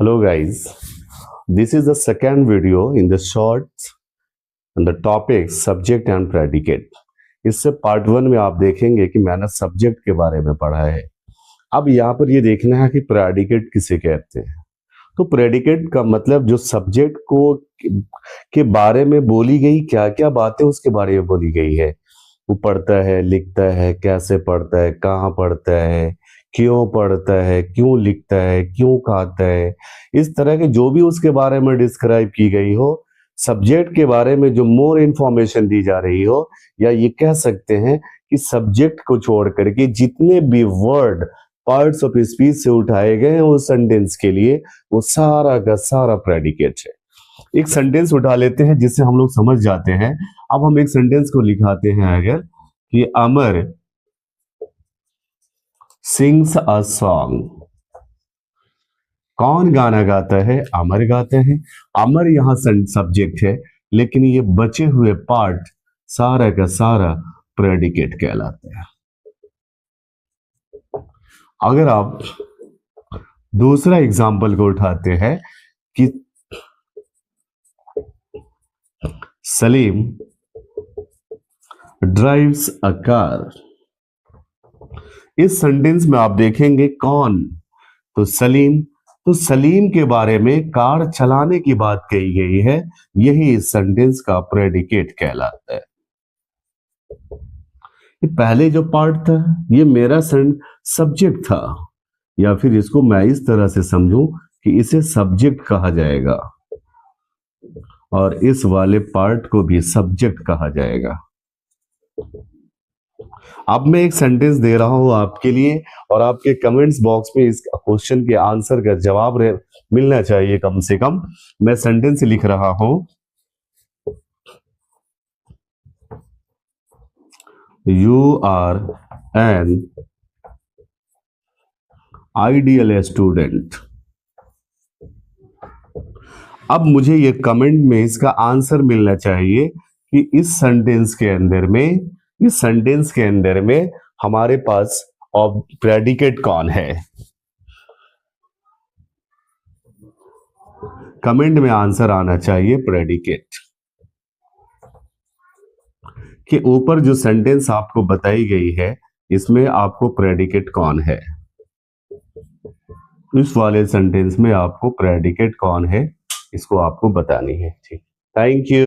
Hello guys, this is the second video in the shorts and the topic subject and predicate. इससे part one में आप देखेंगे कि मैंने सब्जेक्ट के बारे में पढ़ा है। अब यहाँ पर ये देखना है कि प्रेडिकेट किसे कहते हैं। तो प्रेडिकेट का मतलब जो सब्जेक्ट को के बारे में बोली गई क्या क्या बातें उसके बारे में बोली गई है। वो पढ़ता है, लिखता है, कैसे पढ़ता है, कहाँ पढ़ता है, क्यों पढ़ता है, क्यों लिखता है, क्यों खाता है, इस तरह के जो भी उसके बारे में डिस्क्राइब की गई हो, सब्जेक्ट के बारे में जो मोर इन्फॉर्मेशन दी जा रही हो, या ये कह सकते हैं कि सब्जेक्ट को छोड़ करके जितने भी वर्ड पार्ट्स ऑफ स्पीच से उठाए गए हैं उस सेंटेंस के लिए, वो सारा का सारा प्रेडिकेट है। एक सेंटेंस उठा लेते हैं जिससे हम लोग समझ जाते हैं। अब हम एक सेंटेंस को लिखाते हैं अगर कि अमर सिंग्स अ सॉन्ग। कौन गाना गाता है? अमर गाते हैं। अमर यहाँ सब्जेक्ट है, लेकिन ये बचे हुए पार्ट सारा का सारा प्रेडिकेट कहलाते हैं। अगर आप दूसरा एग्जाम्पल को उठाते हैं कि सलीम ड्राइव्स अ कार, इस सेंटेंस में आप देखेंगे कौन, तो सलीम। तो सलीम के बारे में कार चलाने की बात कही गई है, यही इस सेंटेंस का प्रेडिकेट कहलाता है। ये पहले जो पार्ट था ये मेरा सब्जेक्ट था, या फिर इसको मैं इस तरह से समझूं कि इसे सब्जेक्ट कहा जाएगा और इस वाले पार्ट को भी सब्जेक्ट कहा जाएगा। अब मैं एक सेंटेंस दे रहा हूं आपके लिए, और आपके कमेंट्स बॉक्स में इस क्वेश्चन के आंसर का जवाब मिलना चाहिए कम से कम। मैं सेंटेंस लिख रहा हूं, you are an ideal student. अब मुझे ये कमेंट में इसका आंसर मिलना चाहिए कि इस सेंटेंस के अंदर में हमारे पास प्रेडिकेट कौन है। कमेंट में आंसर आना चाहिए प्रेडिकेट के ऊपर। जो सेंटेंस आपको बताई गई है इसमें आपको प्रेडिकेट कौन है, इस वाले सेंटेंस में आपको प्रेडिकेट कौन है इसको आपको बतानी है। ठीक, थैंक यू।